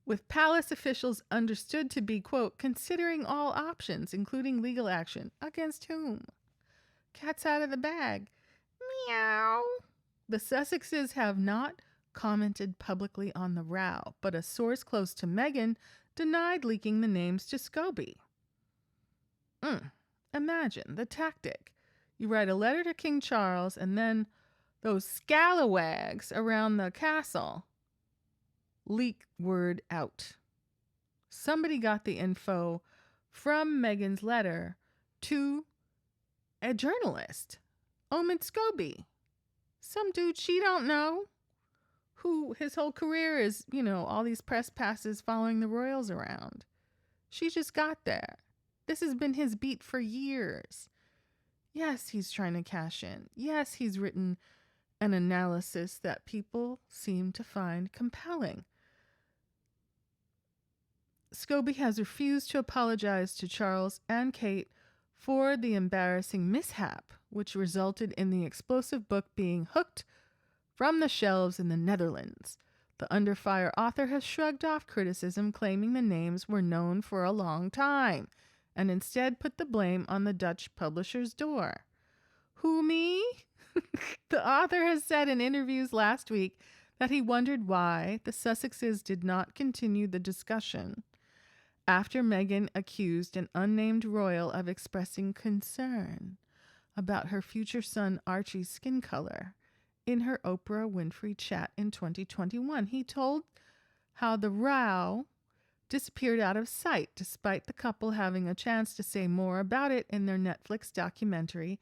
with palace officials understood to be, quote, considering all options, including legal action. Against whom? Cat's out of the bag. Meow. The Sussexes have not commented publicly on the row, but a source close to Meghan denied leaking the names to Scobie. Imagine the tactic. You write a letter to King Charles, and then those scalawags around the castle leak word out. Somebody got the info from Meghan's letter to a journalist, Omid Scobie. Some dude she don't know, who his whole career is, all these press passes following the royals around. She just got there. This has been his beat for years. Yes, he's trying to cash in. Yes, he's written an analysis that people seem to find compelling. Scobie has refused to apologize to Charles and Kate for the embarrassing mishap, which resulted in the explosive book being hooked from the shelves in the Netherlands. The under fire author has shrugged off criticism, claiming the names were known for a long time, and instead put the blame on the Dutch publisher's door. Who, me? The author has said in interviews last week that he wondered why the Sussexes did not continue the discussion after Meghan accused an unnamed royal of expressing concern about her future son Archie's skin color in her Oprah Winfrey chat in 2021. He told how the row disappeared out of sight, despite the couple having a chance to say more about it in their Netflix documentary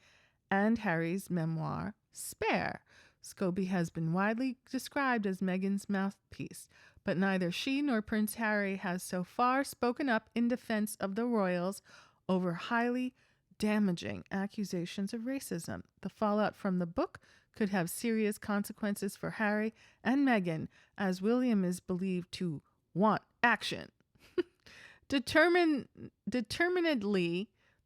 and Harry's memoir, Spare. Scobie has been widely described as Meghan's mouthpiece, but neither she nor Prince Harry has so far spoken up in defense of the royals over highly damaging accusations of racism. The fallout from the book could have serious consequences for Harry and Meghan, as William is believed to want action. Determinedly,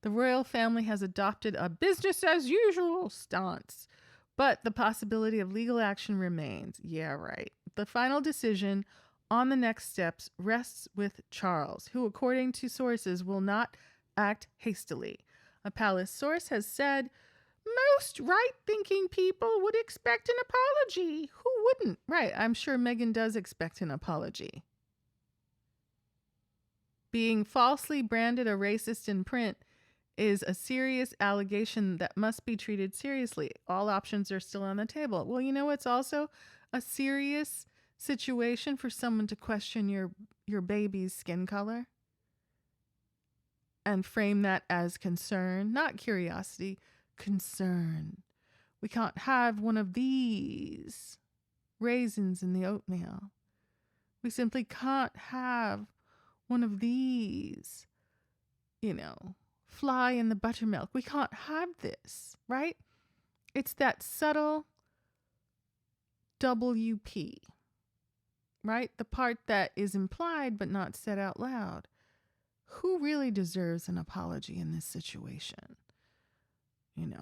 the royal family has adopted a business as usual stance, but the possibility of legal action remains. Yeah, right. The final decision on the next steps rests with Charles, who, according to sources, will not act hastily. A palace source has said, most right-thinking people would expect an apology. Who wouldn't? Right, I'm sure Meghan does expect an apology. Being falsely branded a racist in print is a serious allegation that must be treated seriously. All options are still on the table. Well, you know what's also a serious situation for someone to question your baby's skin color and frame that as concern, not curiosity, concern. We can't have one of these raisins in the oatmeal. We simply can't have one of these, fly in the buttermilk. We can't have this, right? It's that subtle WP, right? The part that is implied but not said out loud. Who really deserves an apology in this situation? In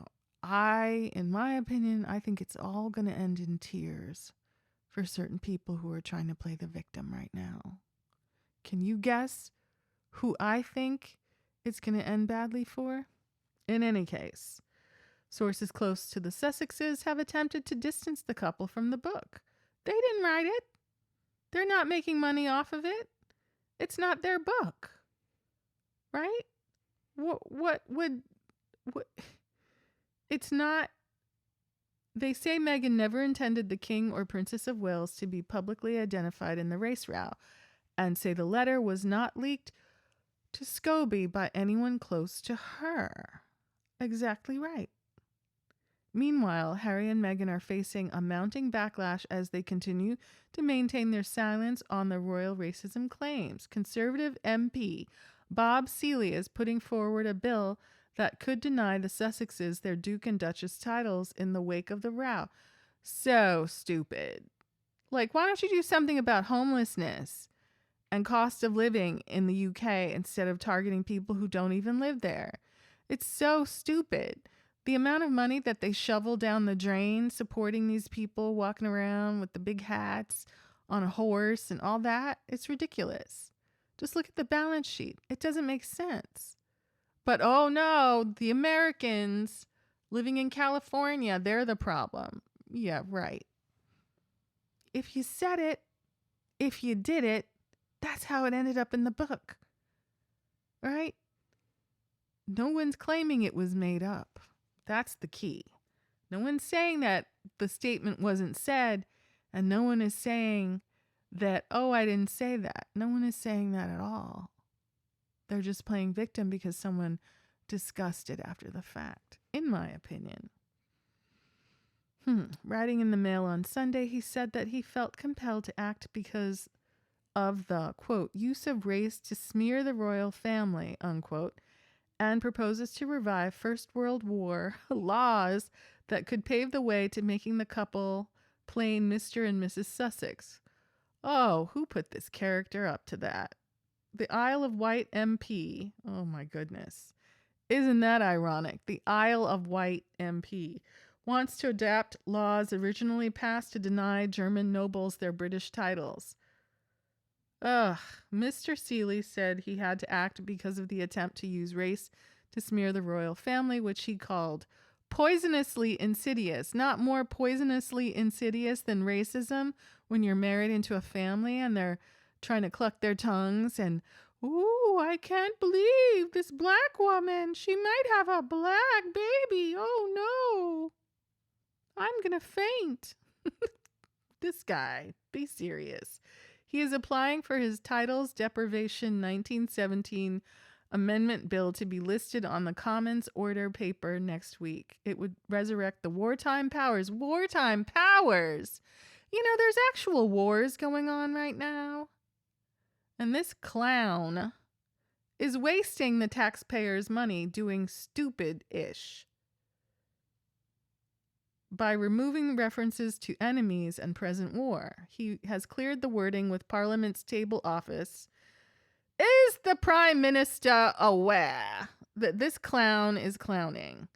my opinion, I think it's all going to end in tears for certain people who are trying to play the victim right now. Can you guess who I think it's going to end badly for? In any case, sources close to the Sussexes have attempted to distance the couple from the book. They didn't write it. They're not making money off of it. It's not their book. Right? What it's not. They say Meghan never intended the King or Princess of Wales to be publicly identified in the race row, and say the letter was not leaked to Scobie by anyone close to her. Exactly right. Meanwhile, Harry and Meghan are facing a mounting backlash as they continue to maintain their silence on the royal racism claims. Conservative MP Bob Seeley is putting forward a bill that could deny the Sussexes their Duke and Duchess titles in the wake of the row. So stupid. Like, why don't you do something about homelessness and cost of living in the UK instead of targeting people who don't even live there? It's so stupid. The amount of money that they shovel down the drain supporting these people walking around with the big hats on a horse and all that. It's ridiculous. Just look at the balance sheet. It doesn't make sense. But oh no, the Americans living in California, they're the problem. Yeah, right. If you said it, if you did it, that's how it ended up in the book. Right? No one's claiming it was made up. That's the key. No one's saying that the statement wasn't said, and no one is saying that, oh, I didn't say that. No one is saying that at all. They're just playing victim because someone discussed it after the fact, in my opinion. Writing in the Mail on Sunday, he said that he felt compelled to act because of the, quote, use of race to smear the royal family, unquote, and proposes to revive First World War laws that could pave the way to making the couple plain Mr. and Mrs. Sussex. Oh, who put this character up to that? The Isle of Wight MP. Oh my goodness. Isn't that ironic? The Isle of Wight MP wants to adapt laws originally passed to deny German nobles their British titles. Ugh. Mr. Seeley said he had to act because of the attempt to use race to smear the royal family, which he called poisonously insidious. Not more poisonously insidious than racism when you're married into a family and they're trying to cluck their tongues and, ooh, I can't believe this black woman. She might have a black baby. Oh no. I'm going to faint. This guy, be serious. He is applying for his Titles Deprivation 1917 Amendment Bill to be listed on the Commons Order paper next week. It would resurrect the wartime powers. Wartime powers! You know, there's actual wars going on right now. And this clown is wasting the taxpayers' money doing stupid-ish by removing references to enemies and present war. He has cleared the wording with Parliament's table office. Is the Prime Minister aware that this clown is clowning?